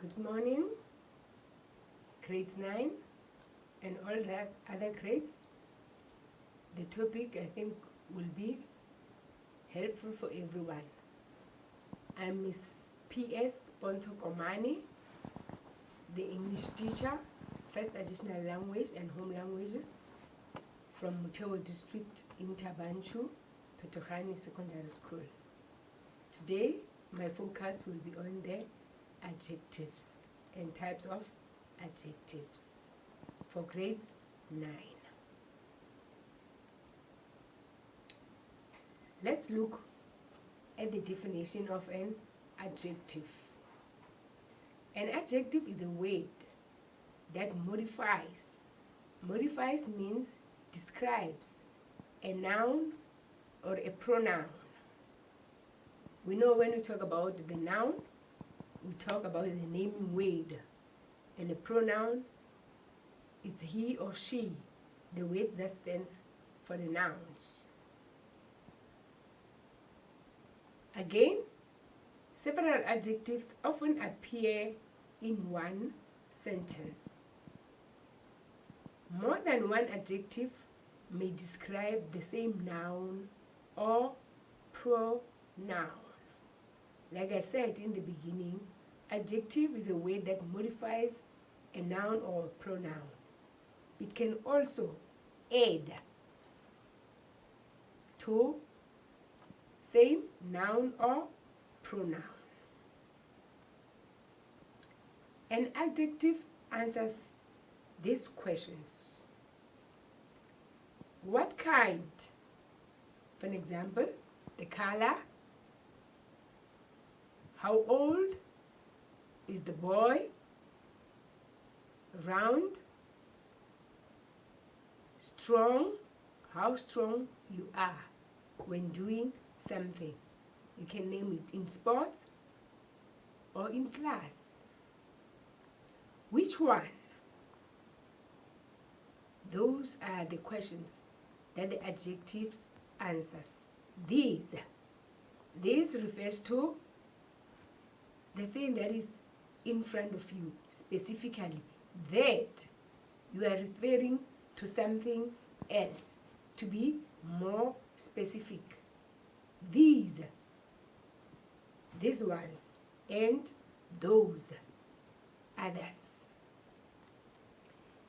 Good morning, grades 9 and all the other grades. The topic I think will be helpful for everyone. I'm Miss P.S. Pontokomani, the English teacher, First Additional Language and Home Languages from Mutewa District in Tabanchu, Petohani Secondary School. Today, my focus will be on the adjectives and types of adjectives for grades 9. Let's look at the definition of an adjective. An adjective is a word that modifies. Modifies means describes a noun or a pronoun. We know when we talk about the noun, we talk about the naming word, and the pronoun is he or she, the word that stands for the nouns. Again, several adjectives often appear in one sentence. More than one adjective may describe the same noun or pronoun. Like I said in the beginning, adjective is a word that modifies a noun or a pronoun. It can also add to same noun or pronoun. An adjective answers these questions. What kind? For an example, the color. How old is the boy? Round. Strong. How strong you are when doing something. You can name it in sports or in class. Which one? Those are the questions that the adjectives answers. These refers to the thing that is in front of you, specifically. That you are referring to something else, to be more specific. These ones, and those others.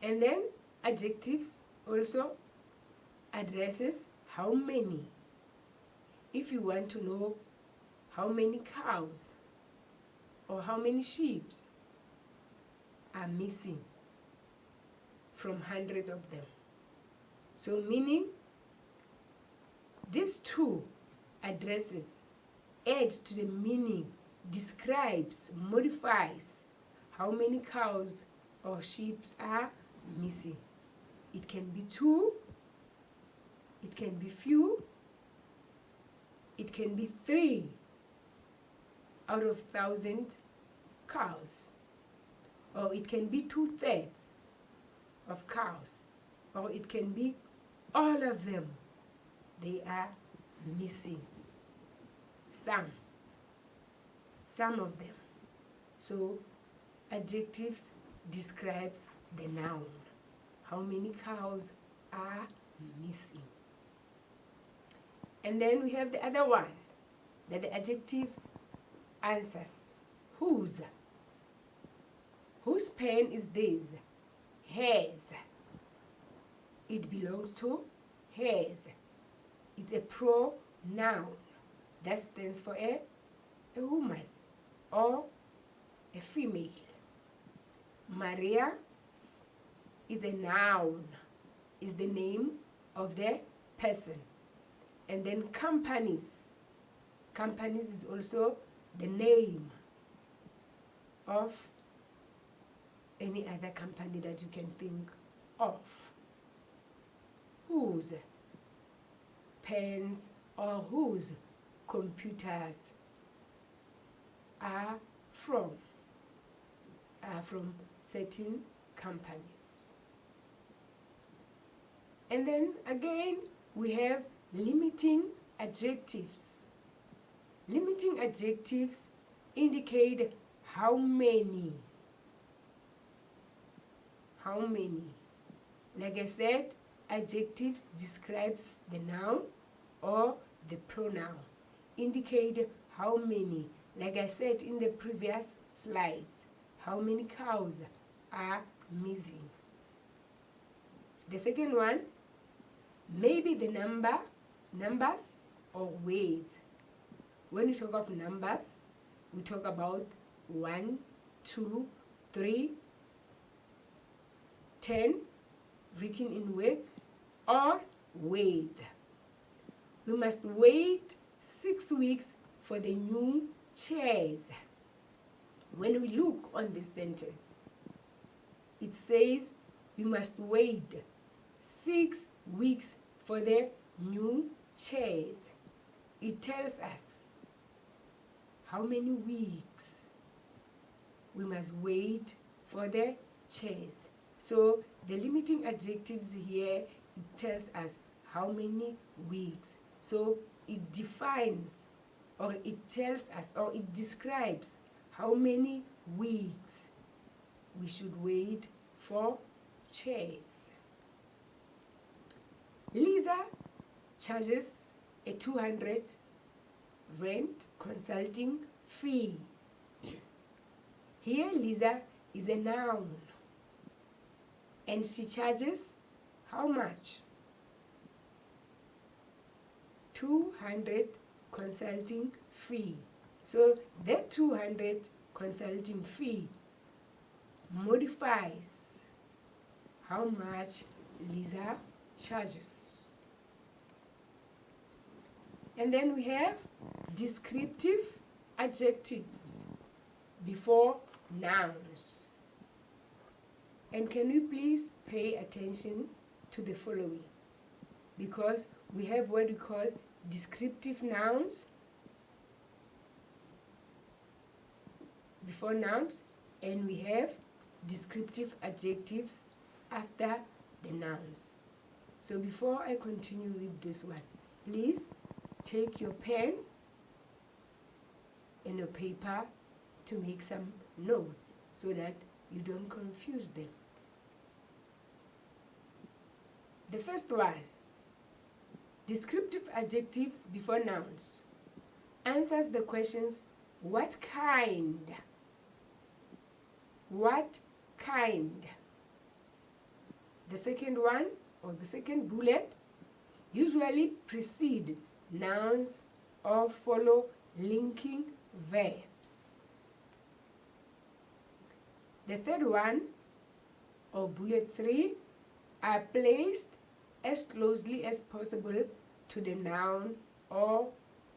And then adjectives also addresses how many. If you want to know how many cows or how many sheep are missing from hundreds of them. So meaning these two addresses add to the meaning, describes, modifies how many cows or sheep are missing. It can be 2, it can be few, it can be 3 out of 1,000 cows, or it can be 2/3 of cows, or it can be all of them. They are missing some of them. So adjectives describes the noun, how many cows are missing. And then we have the other one, that the adjectives answers. Whose? Whose pen is this? Hers. It belongs to hers. It's a pronoun that stands for a woman or a female. Maria is a noun, is the name of the person. And then companies. Companies is also the name of any other company that you can think of. Whose pens or whose computers are from certain companies. And then again we have limiting adjectives. Limiting adjectives indicate how many. How many. Like I said, adjectives describes the noun or the pronoun. Indicate how many. Like I said in the previous slides, how many cows are missing. The second one, maybe the numbers or weight. When we talk of numbers, we talk about 1, 2, 3, 10, written in words, or wait. We must wait 6 weeks for the new chairs. When we look on this sentence, it says we must wait 6 weeks for the new chairs. It tells us how many weeks we must wait for the chairs. So the limiting adjectives here, it tells us how many weeks. So it defines, or it tells us, or it describes how many weeks we should wait for chairs. Lisa charges a 200 rent consulting fee. Here Lisa is a noun, and she charges how much? 200 consulting fee. So that 200 consulting fee modifies how much Lisa charges. And then we have descriptive adjectives before nouns. And can we please pay attention to the following? Because we have what we call descriptive nouns before nouns, and we have descriptive adjectives after the nouns. So before I continue with this one, please take your pen and your paper to make some notes so that you don't confuse them. The first one, descriptive adjectives before nouns, answers the questions what kind, what kind. The second one, or the second bullet, usually precede nouns or follow linking verbs. The third one, or bullet 3, are placed as closely as possible to the noun or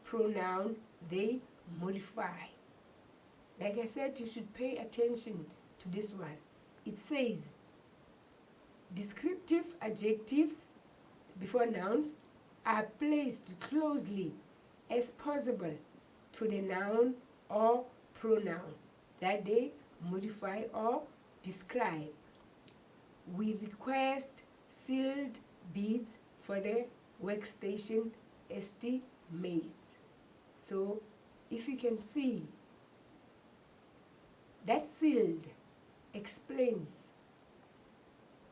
pronoun they modify. Like I said, you should pay attention to this one. It says descriptive adjectives before nouns are placed closely as possible to the noun or pronoun that they modify or describe. We request sealed bids for the workstation estimates. So if you can see, that sealed explains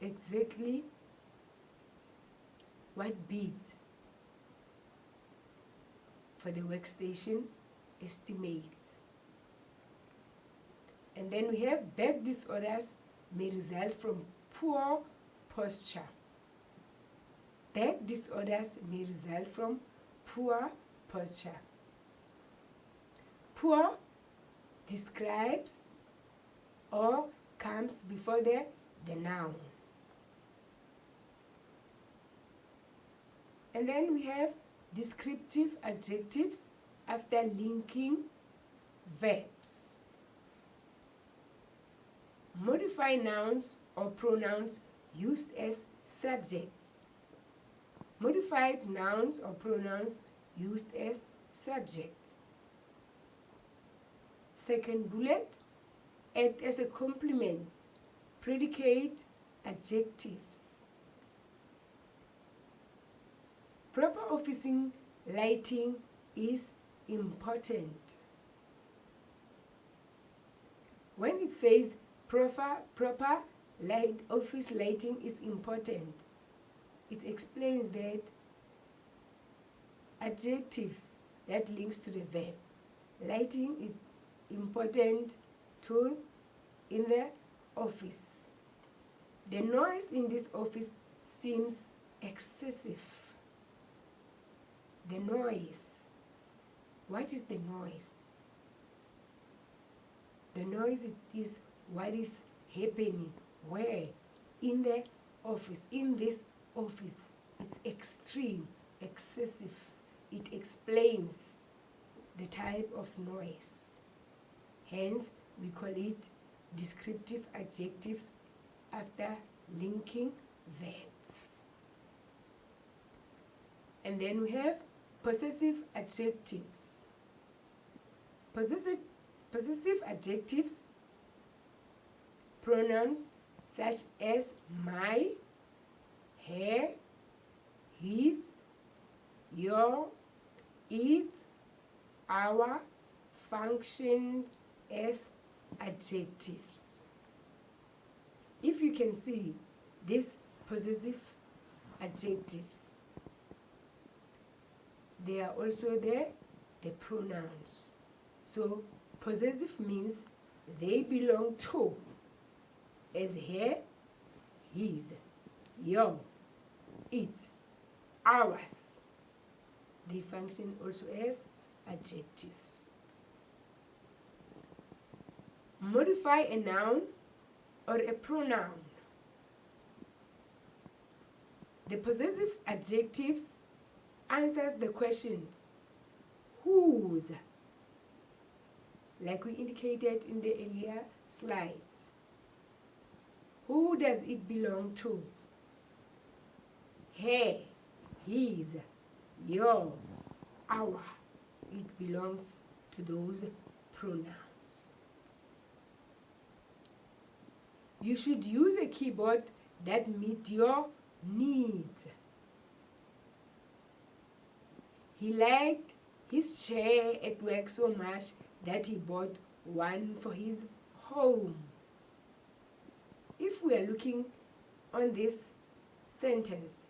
exactly what bids for the workstation estimates. And then we have back disorders may result from poor posture. Back disorders may result from poor posture. Poor describes or comes before the noun. And then we have descriptive adjectives after linking verbs. Modify nouns or pronouns used as subjects. Modified nouns or pronouns used as subjects. Second bullet, act as a complement, predicate adjectives. Proper officing lighting is important. When it says proper office lighting is important, it explains that adjectives that links to the verb. Lighting is important too in the office. The noise in this office seems excessive. The noise. What is the noise? The noise is what is happening. Where? In the office. In this office. It's extreme, excessive. It explains the type of noise. Hence, we call it descriptive adjectives after linking verbs. And then we have possessive adjectives. Possessive adjectives, pronouns such as my, her, his, your, it, our, function as adjectives. If you can see these possessive adjectives, they are also there, the pronouns. So possessive means they belong to, as her, his, your, it, ours. They function also as adjectives. Modify a noun or a pronoun. The possessive adjectives answers the questions whose, like we indicated in the earlier slides. Who does it belong to? Her, his, your, our. It belongs to those pronouns. You should use a keyboard that meets your needs. He liked his chair at work so much that he bought one for his home. If we are looking on this sentence,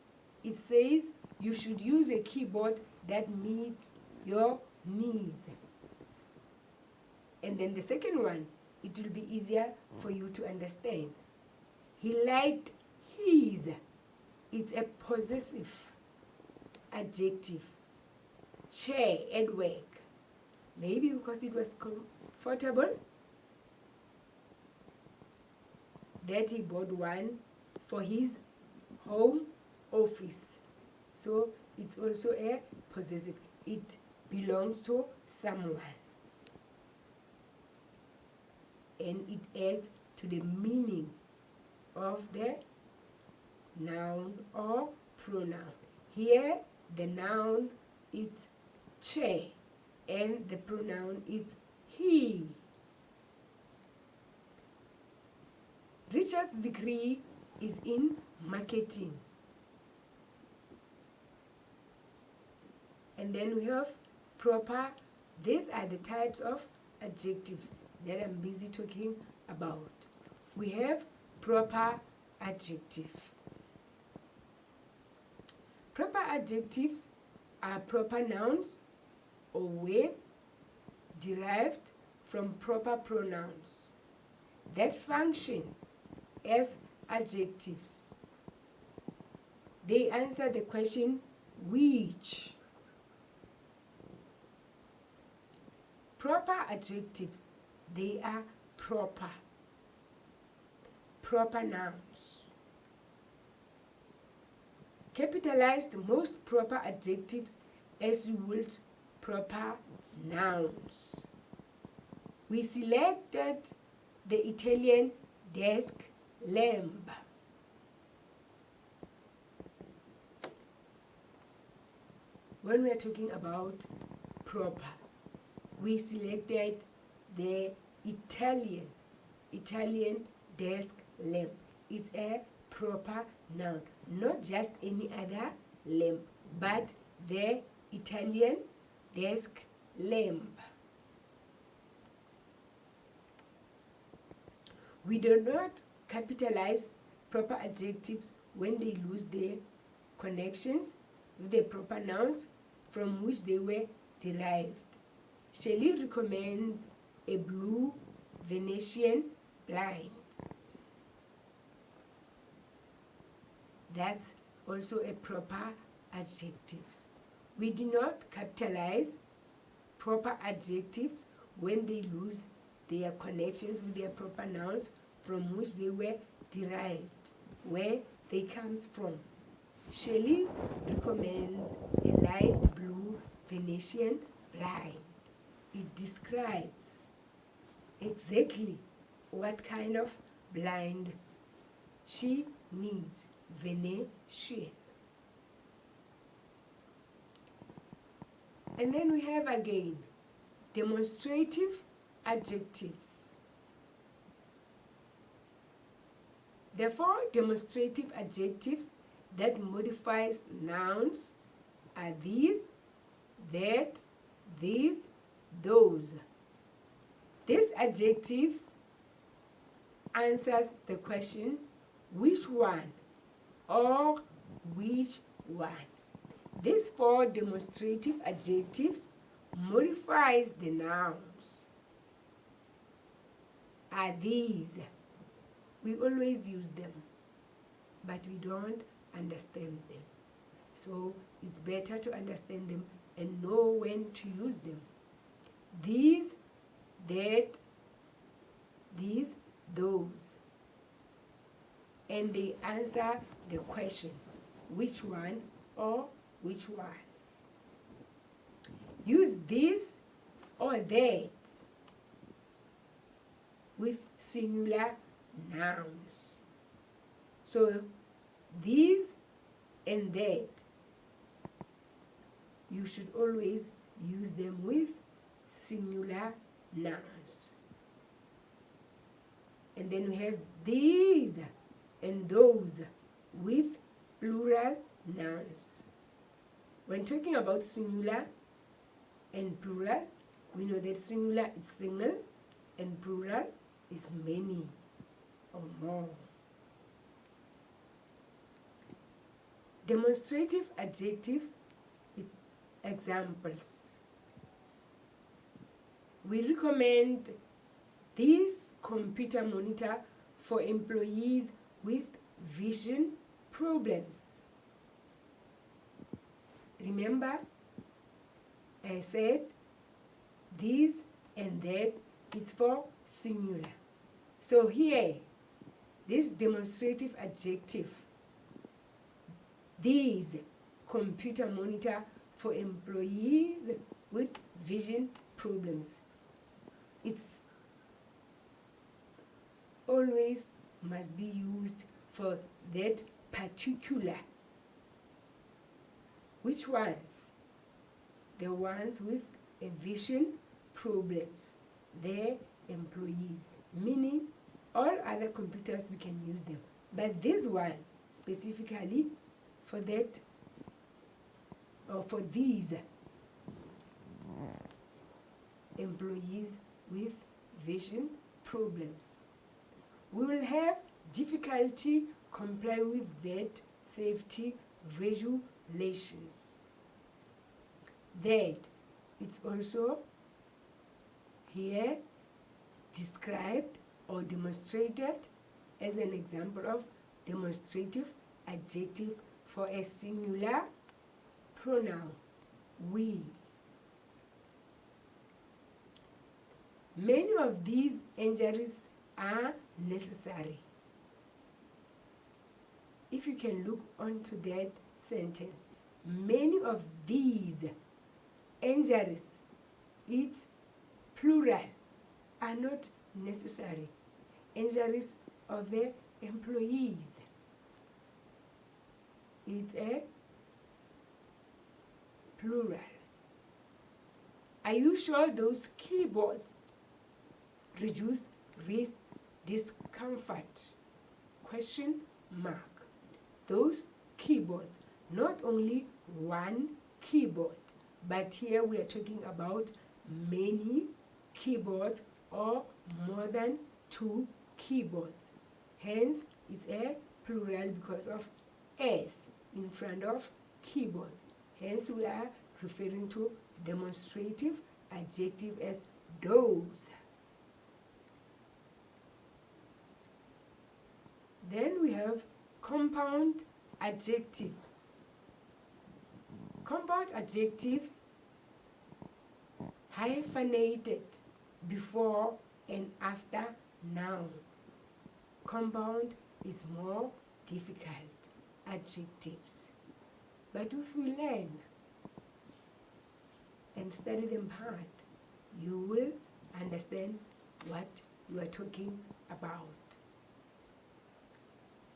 it says you should use a keyboard that meets your needs. And then the second one, it will be easier for you to understand. He liked his. It's a possessive adjective. Chair at work. Maybe because it was comfortable that he bought one for his home office. So it's also a possessive. It belongs to someone. And it adds to the meaning of the noun or pronoun. Here, the noun is chair and the pronoun is he. Richard's degree is in marketing. And then we have proper. These are the types of adjectives that I'm busy talking about. We have proper adjective. Proper adjectives are proper nouns or words derived from proper pronouns that function as adjectives. They answer the question which. Proper adjectives, they are proper nouns. Capitalize the most proper adjectives as you would proper nouns. We selected the Italian desk lamp. When we are talking about proper, we selected the Italian desk lamp. It's a proper noun, not just any other lamp, but the Italian desk lamp. We do not capitalize proper adjectives when they lose their connections with the proper nouns from which they were derived. Shelley recommends a blue Venetian blinds. That's also a proper adjectives. We do not capitalize proper adjectives when they lose their connections with their proper nouns from which they were derived, where they comes from. Shelley recommends a light blue Venetian blind. It describes exactly what kind of blind she needs. Venetian. And then we have again demonstrative adjectives. The four demonstrative adjectives that modifies nouns are these, that, these, those. These adjectives answers the question which one or which one. These four demonstrative adjectives modifies the nouns. Are these. We always use them, but we don't understand them. So it's better to understand them and know when to use them. These, that, these, those. And they answer the question, which one or which ones. Use this or that with singular nouns. So these and that, you should always use them with singular nouns. And then we have these and those with plural nouns. When talking about singular and plural, we know that singular is single and plural is many or more. Demonstrative adjectives with examples. We recommend this computer monitor for employees with vision problems. Remember, I said this and that is for singular. So here, this demonstrative adjective, this computer monitor for employees with vision problems. It's always must be used for that particular. Which ones? The ones with a vision problems, their employees, meaning all other computers we can use them. But this one specifically for that or for these employees with vision problems. We will have difficulty complying with that safety regulations. That it's also here described or demonstrated as an example of demonstrative adjective for a singular pronoun, we. Many of these injuries are necessary. If you can look onto that sentence, many of these injuries, it's plural, are not necessary. Injuries of the employees, it's a plural. Are you sure those keyboards reduce wrist discomfort? Question mark. Those keyboards, not only one keyboard, but here we are talking about many keyboards or more than two keyboards. Hence, it's a plural because of S in front of keyboard. Hence, we are referring to demonstrative adjective as those. Then we have compound adjectives. Compound adjectives hyphenated before and after noun. Compound is more difficult adjectives. But if we learn and study them hard, you will understand what you are talking about.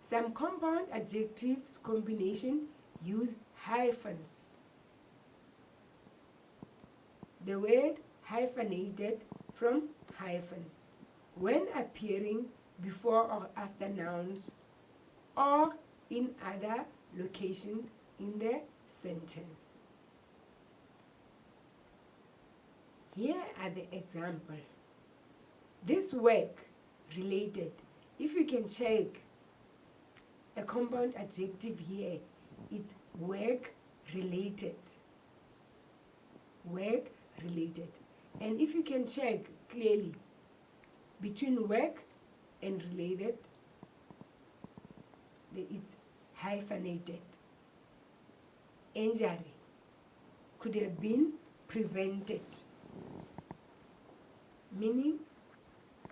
Some compound adjectives combination use hyphens. The word hyphenated from hyphens when appearing before or after nouns or in other location in the sentence. Here are the example. This work related, if you can check a compound adjective here, it's work related. Work related. And if you can check clearly between work and related, it's hyphenated. Injury could have been prevented, meaning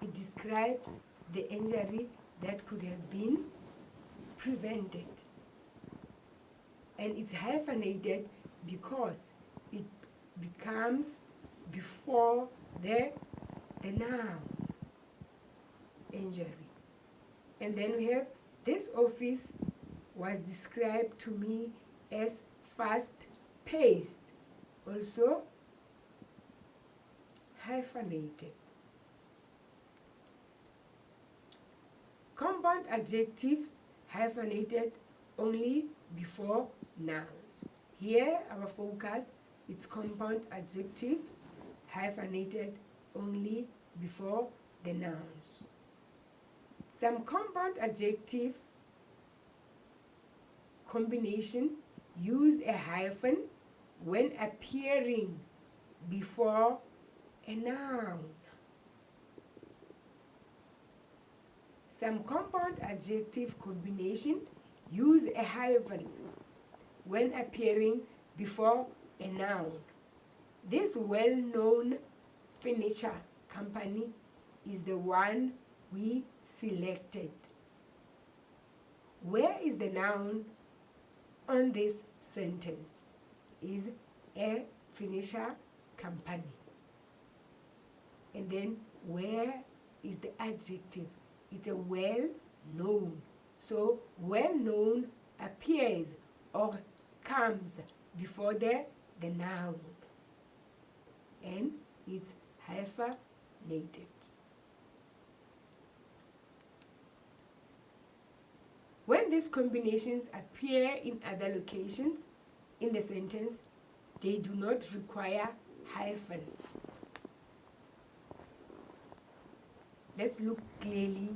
it describes the injury that could have been prevented. And it's hyphenated because it becomes before the noun, injury. And then we have, this office was described to me as fast-paced, also hyphenated. Compound adjectives hyphenated only before nouns. Here our focus is compound adjectives hyphenated only before the nouns. Some compound adjectives combination use a hyphen when appearing before a noun. Some compound adjective combination use a hyphen when appearing before a noun. This well-known furniture company is the one we selected. Where is the noun on this sentence? Is a furniture company. And then where is the adjective? It's a well-known. So well-known appears or comes before the noun. And it's hyphenated. When these combinations appear in other locations in the sentence, they do not require hyphens. Let's look clearly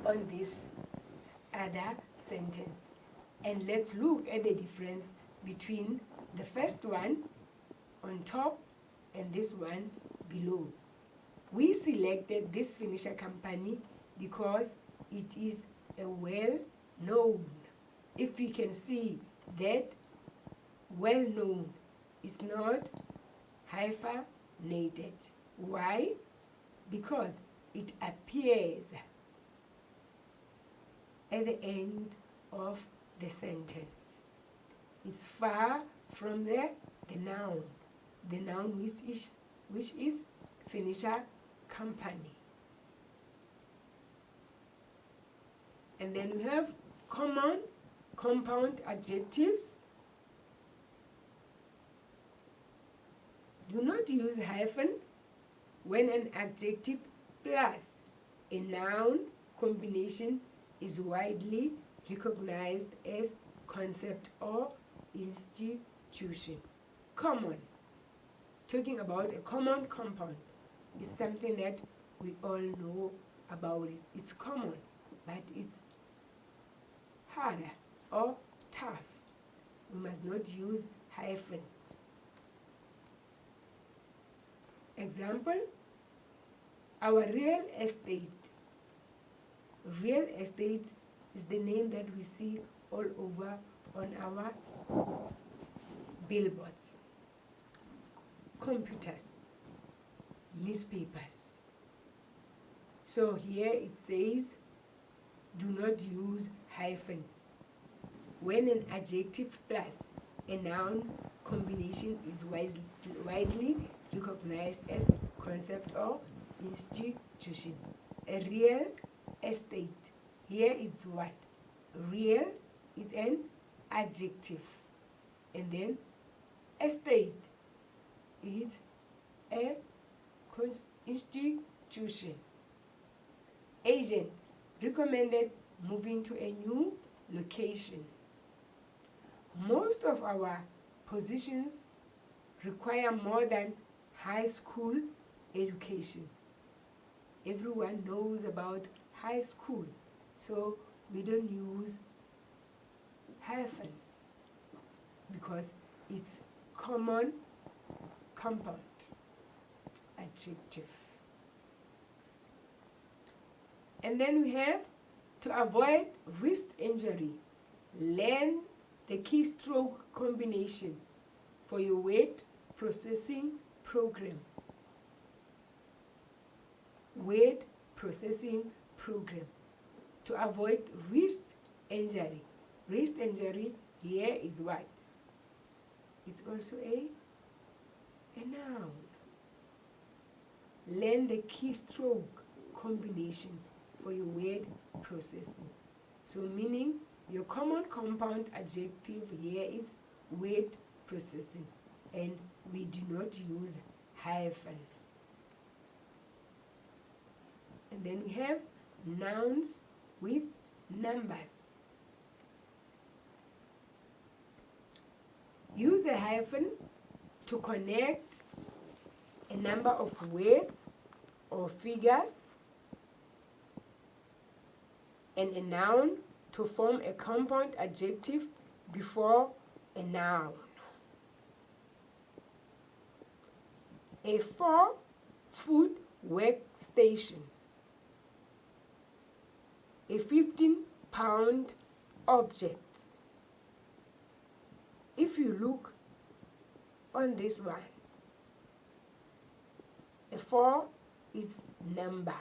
on this other sentence. And let's look at the difference between the first one on top and this one below. We selected this furniture company because it is a well-known. If we can see that well-known is not hyphenated. Why? Because it appears at the end of the sentence. It's far from the noun. The noun which is furniture company. And then we have common compound adjectives. Do not use hyphen when an adjective plus a noun combination is widely recognized as concept or institution. Common. Talking about a common compound is something that we all know about it. It's common, but it's harder or tough. We must not use hyphen. Example, our real estate. Real estate is the name that we see all over on our billboards, computers, newspapers. So here it says, do not use hyphen when an adjective plus a noun combination is widely recognized as concept or institution. A real estate, here is what? Real is an adjective, and then estate is a institution. Agent, recommended moving to a new location. Most of our positions require more than high school education. Everyone knows about high school, so we don't use hyphens because it's common compound adjective. And then we have, to avoid wrist injury, learn the keystroke combination for your word processing program. Word processing program. To avoid wrist injury. Wrist injury here is what? It's also a noun. Learn the keystroke combination for your word processing. So meaning your common compound adjective here is word processing, and we do not use hyphen. And then we have nouns with numbers. Use a hyphen to connect a number of words or figures and a noun to form a compound adjective before a noun. A 4-foot workstation. A 15-pound object. If you look on this one, a 4 is number.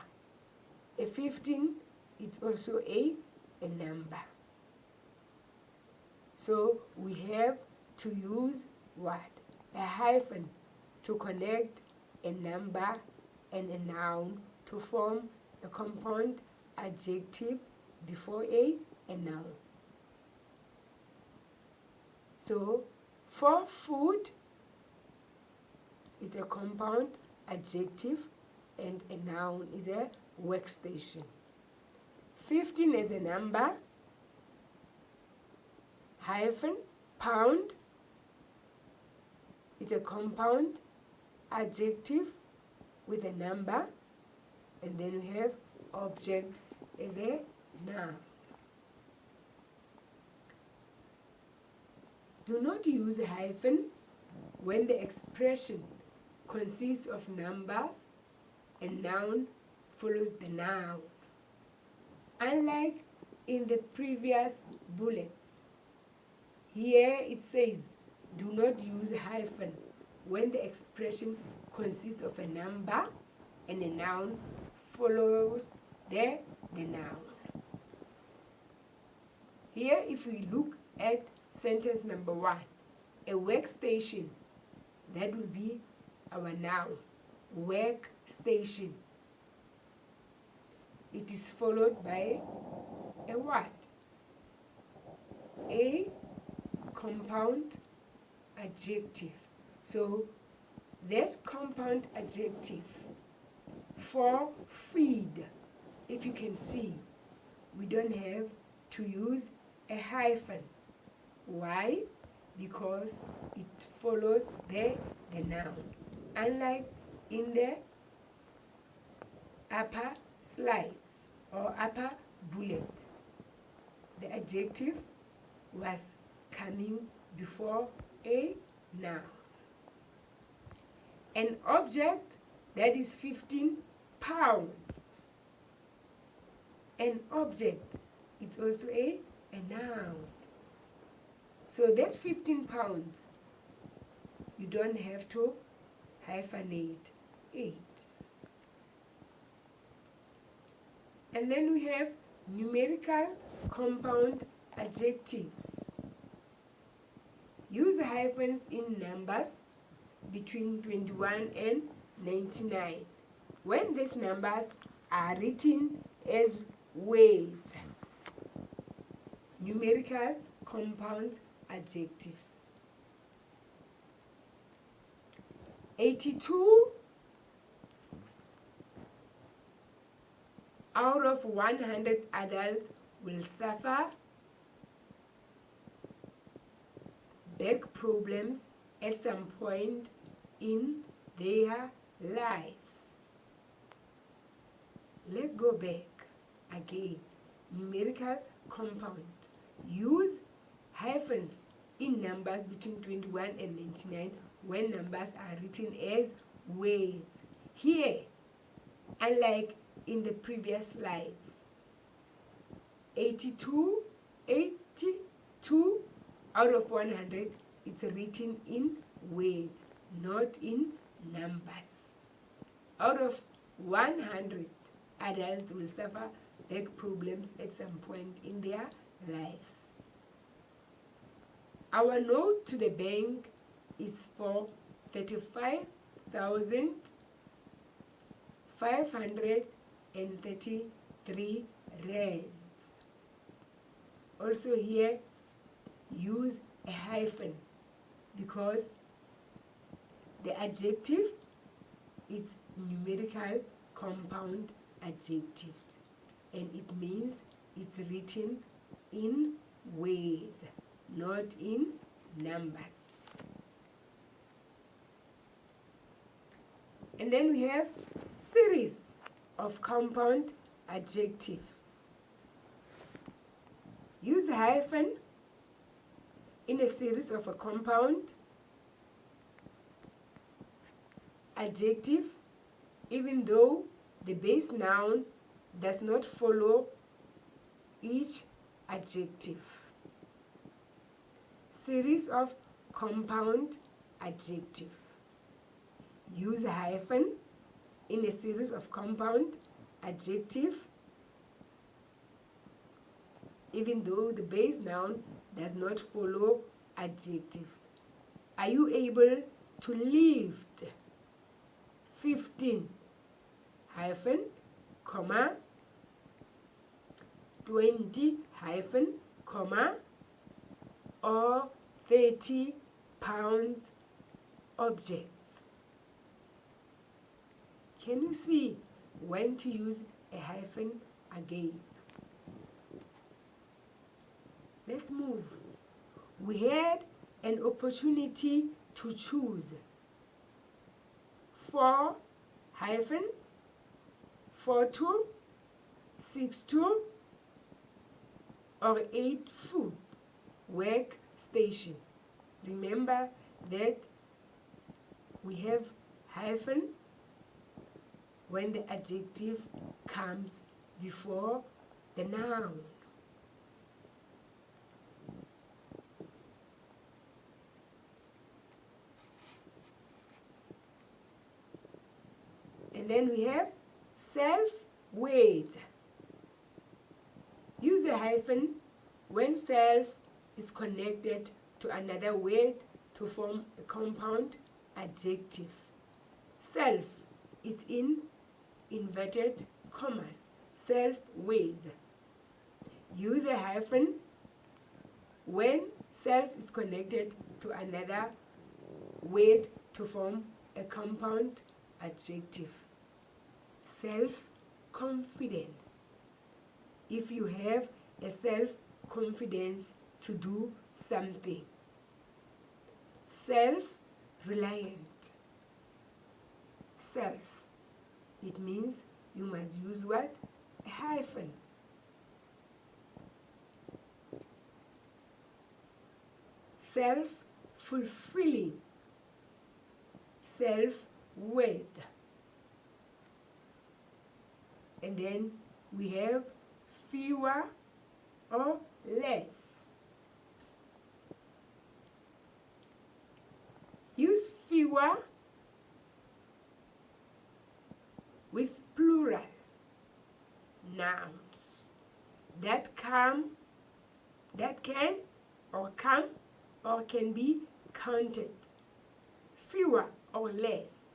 A 15 is also a number. So we have to use what? A hyphen to connect a number and a noun to form a compound adjective before a noun. So 4-foot is a compound adjective and a noun is a workstation. 15 is a number, hyphen, pound is a compound adjective with a number, and then we have object as a noun. Do not use a hyphen when the expression consists of numbers and noun follows the noun. Unlike in the previous bullets, here it says, do not use hyphen when the expression consists of a number and a noun follows the noun. Here, if we look at sentence number 1, a workstation, that will be our noun, workstation. It is followed by a what? A compound adjective. So that compound adjective for feed, if you can see, we don't have to use a hyphen. Why? Because it follows the noun. Unlike in the upper slides or upper bullet. The adjective was coming before a noun. An object that is 15 pounds. An object is also a noun. So that 15 pounds, you don't have to hyphenate it. And then we have numerical compound adjectives. Use hyphens in numbers between 21 and 99 when these numbers are written as words. Numerical compound adjectives. 82 out of 100 adults will suffer back problems at some point in their lives. Let's go back again. Numerical compound. Use hyphens in numbers between 21 and 99 when numbers are written as words. Here, unlike in the previous slides, 82 out of 100 it's written in words, not in numbers. Out of 100 adults will suffer back problems at some point in their lives. Our note to the bank is for 35,533 rands. Also here, use a hyphen because the adjective is numerical compound adjectives, and it means it's written in words, not in numbers. And then we have series of compound adjectives. Use a hyphen in a series of a compound adjective even though the base noun does not follow each adjective. Series of compound adjective. Use a hyphen in a series of compound adjective even though the base noun does not follow adjectives. Are you able to lift 15 hyphen, comma, 20 hyphen, comma, or 30 pounds objects? Can you see when to use a hyphen again? Let's move. We had an opportunity to choose 4 hyphen, 4-2, 6-2, or 8-foot workstation. Remember that we have hyphen when the adjective comes before the noun. And then we have self-words. Use a hyphen when self is connected to another word to form a compound adjective. Self is in inverted commas. Self-words. Use a hyphen when self is connected to another word to form a compound adjective. Self-confidence. If you have a self-confidence to do something. Self-reliant. Self. It means you must use what? A hyphen. Self-fulfilling, self-worth. And then we have fewer or less. Use fewer with plural nouns that can or can be counted. Fewer or less.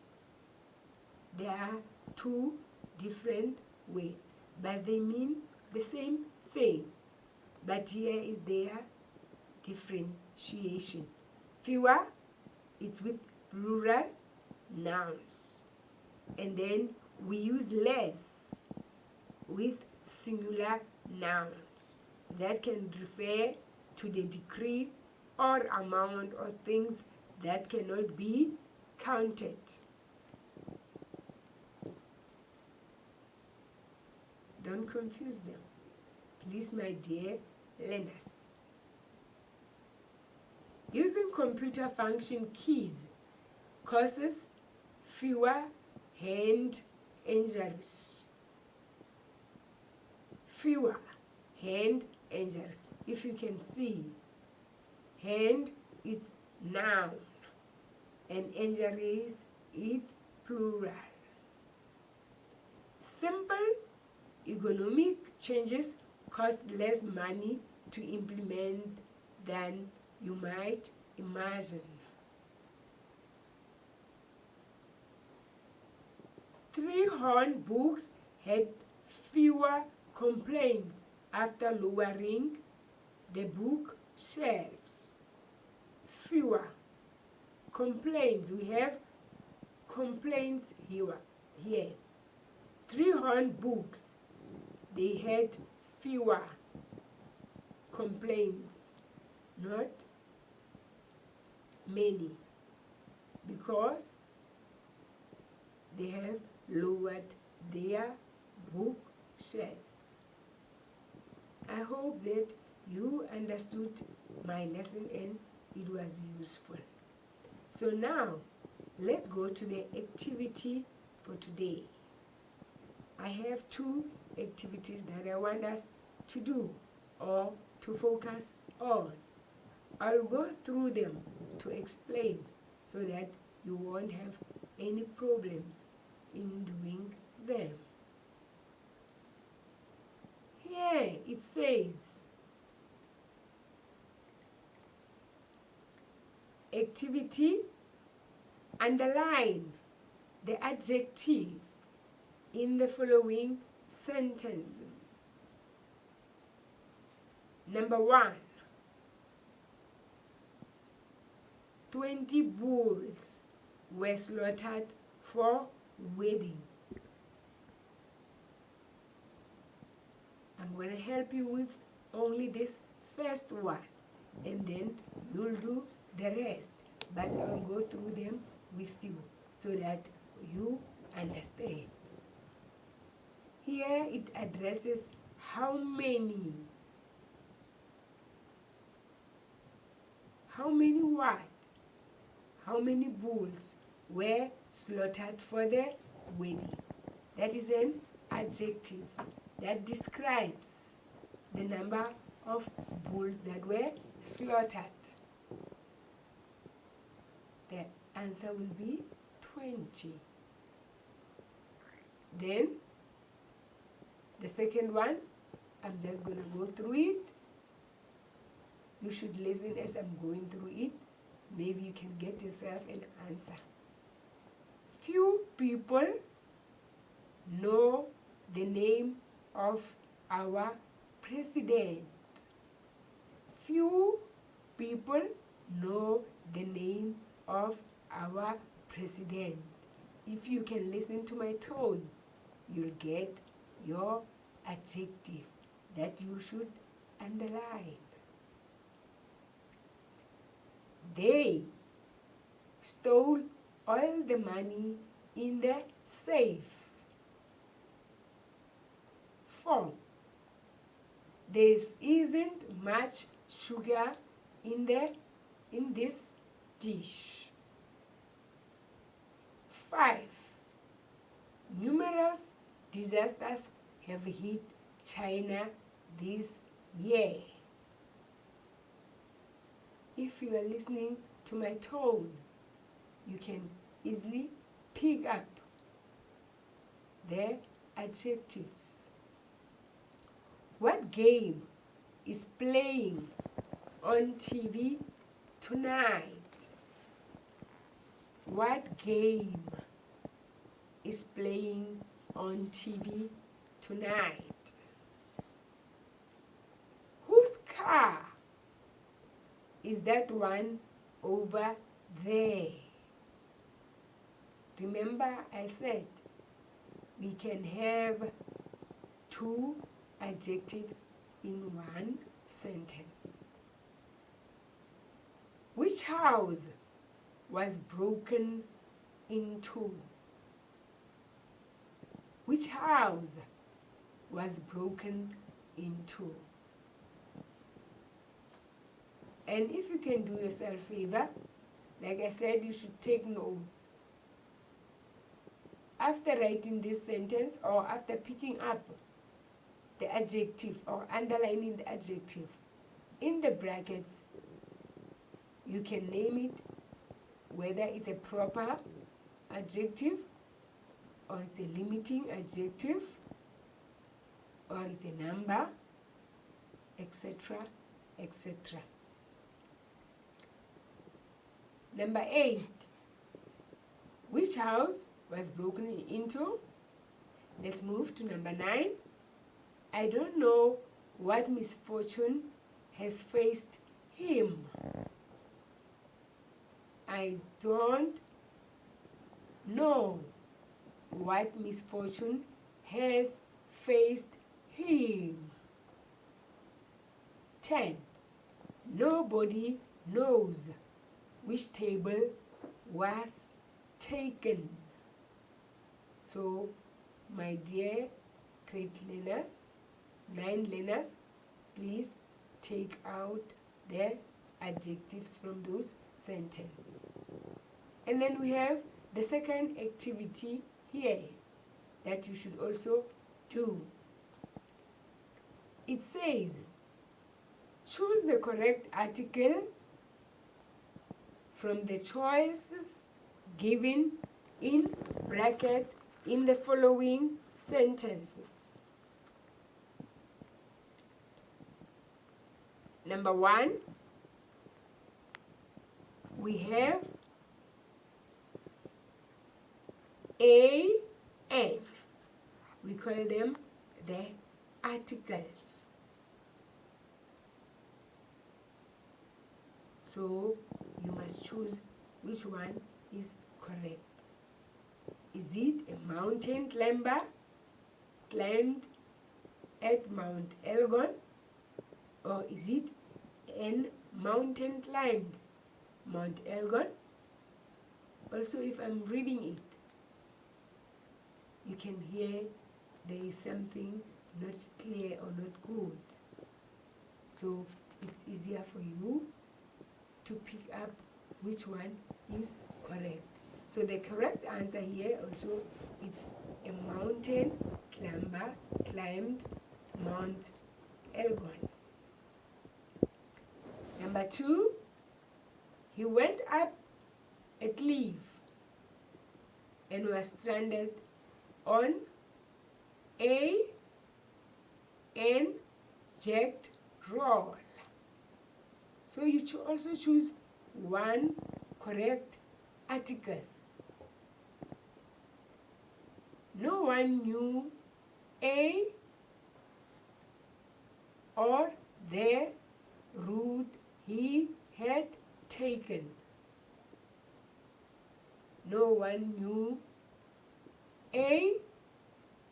There are two different ways, but they mean the same thing. But here is their differentiation. Fewer is with plural nouns. And then we use less with singular nouns that can refer to the degree or amount of things that cannot be counted. Don't confuse them, please, my dear learners. Using computer function keys causes fewer hand injuries. Fewer hand injuries. If you can see, hand is noun and injuries is plural. Simple economic changes cost less money to implement than you might imagine. Three-horn books had fewer complaints after lowering the book shelves. Fewer complaints. We have complaints here. Three-horn books, they had fewer complaints, not many, because they have lowered their book shelves. I hope that you understood my lesson and it was useful. So now, let's go to the activity for today. I have two activities that I want us to do or to focus on. I'll go through them to explain so that you won't have any problems in doing them. Here it says, activity, underline the adjectives in the following sentences. Number 1, 20 bulls were slaughtered for wedding. I'm going to help you with only this first one, and then you'll do the rest, but I'll go through them with you so that you understand. Here it addresses how many what? How many bulls were slaughtered for the wedding? That is an adjective that describes the number of bulls that were slaughtered. The answer will be 20. Then the second one, I'm just going to go through it. You should listen as I'm going through it. Maybe you can get yourself an answer. Few people know the name of our president. Few people know the name of our president. If you can listen to my tone, you'll get your adjective that you should underline. They stole all the money in the safe. 4. There isn't much sugar in this dish. 5. Numerous disasters have hit China this year. If you are listening to my tone, you can easily pick up the adjectives. What game is playing on TV tonight? What game is playing on TV tonight? Whose car is that one over there? Remember, I said we can have 2 adjectives in one sentence. Which house was broken into? Which house was broken into? And if you can do yourself a favor, like I said, you should take notes. After writing this sentence or after picking up the adjective or underlining the adjective, in the brackets, you can name it, whether it's a proper adjective or it's a limiting adjective or it's a number, etc., etc. Number 8. Which house was broken into? Let's move to number 9. I don't know what misfortune has faced him. I don't know what misfortune has faced him. 10. Nobody knows which table was taken. So, my dear grade learners, 9 learners, please take out the adjectives from those sentences. And then we have the second activity here that you should also do. It says, choose the correct article from the choices given in brackets in the following sentences. Number 1, we have A, N. We call them the articles. So you must choose which one is correct. Is it a mountain climber climbed at Mount Elgon, or is it an mountain climbed Mount Elgon? Also, if I'm reading it, you can hear there is something not clear or not good. So it's easier for you to pick up which one is correct. So the correct answer here also is a mountain climber climbed Mount Elgon. Number 2, he went up a cliff and was stranded on a jagged roll. So you also choose one correct article. No one knew a or the route he had taken. No one knew a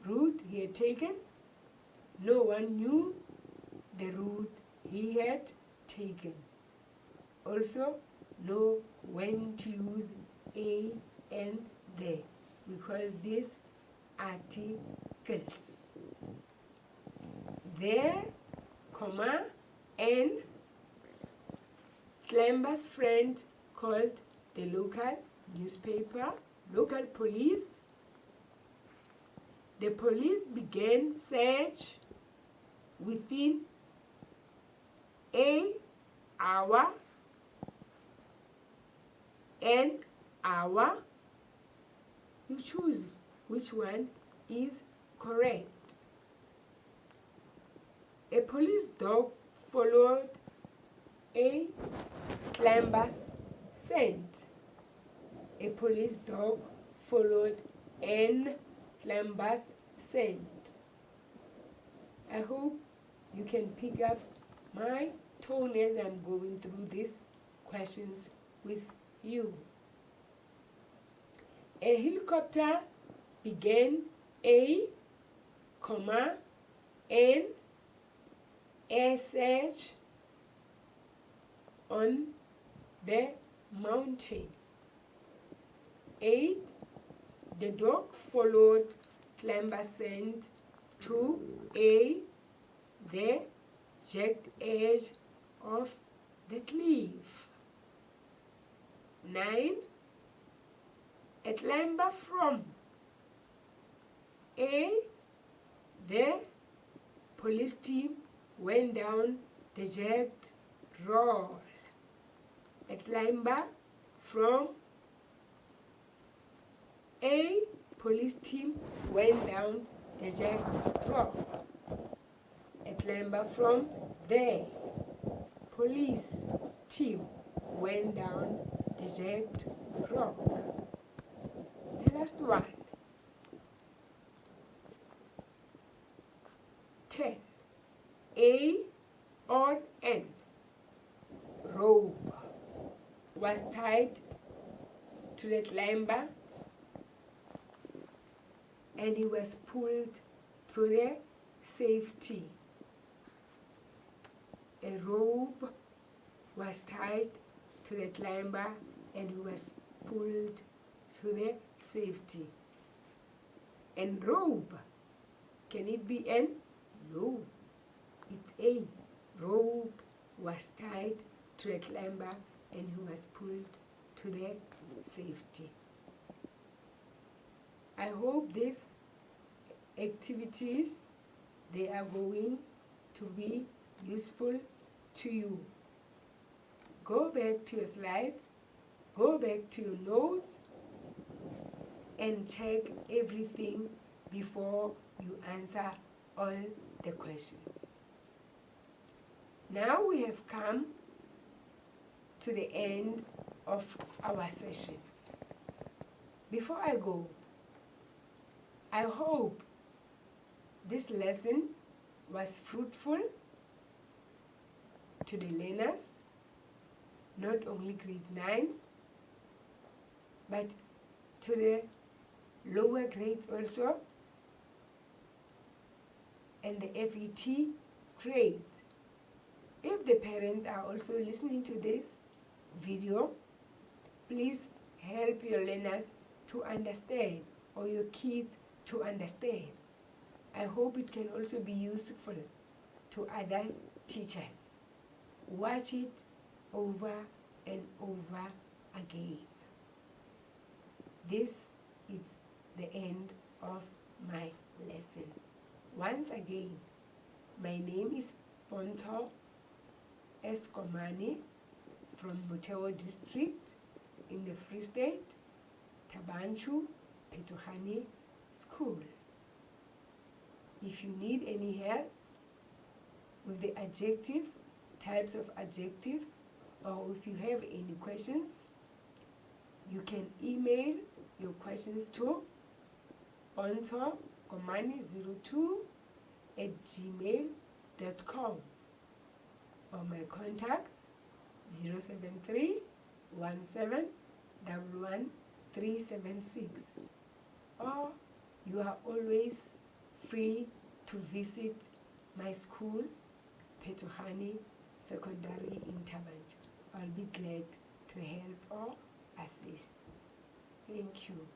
route he had taken. No one knew the route he had taken. Also, know when to use a and the. We call this articles. there, comma, and Clember's friend called the local newspaper, local police. The police began search within an hour, an hour. You choose which one is correct. A police dog followed a climber's scent. A police dog followed an climber's scent. I hope you can pick up my tone as I'm going through these questions with you. A helicopter began a, comma, an air search on the mountain. 8. The dog followed climber's scent to a, the jagged edge of the cliff. 9. A climber from a, the police team went down the jagged roll. A climber from a police team went down the jagged rock. A climber from the police team went down the jagged rock. The last one. 10. A or an rope was tied to the climber and he was pulled through the safety. A rope was tied to the climber and he was pulled to the safety. And rope, can it be an? No, it's a. Rope was tied to a climber and he was pulled to the safety. I hope these activities, they are going to be useful to you. Go back to your slides, go back to your notes, and check everything before you answer all the questions. Now we have come to the end of our session. Before I go, I hope this lesson was fruitful to the learners, not only grade 9s, but to the lower grades also, and the FET grades. If the parents are also listening to this video, please help your learners to understand, or your kids to understand. I hope it can also be useful to other teachers. Watch it over and over again. This is the end of my lesson. Once again, my name is Ponto Eskomani from Muteo District in the Free State, Tabanchu, Petohani School. If you need any help with the adjectives, types of adjectives, or if you have any questions, you can email your questions to pontokomani02@gmail.com, or my contact 073-1711-376. Or you are always free to visit my school, Petohani Secondary in Tabanchu. I'll be glad to help or assist. Thank you.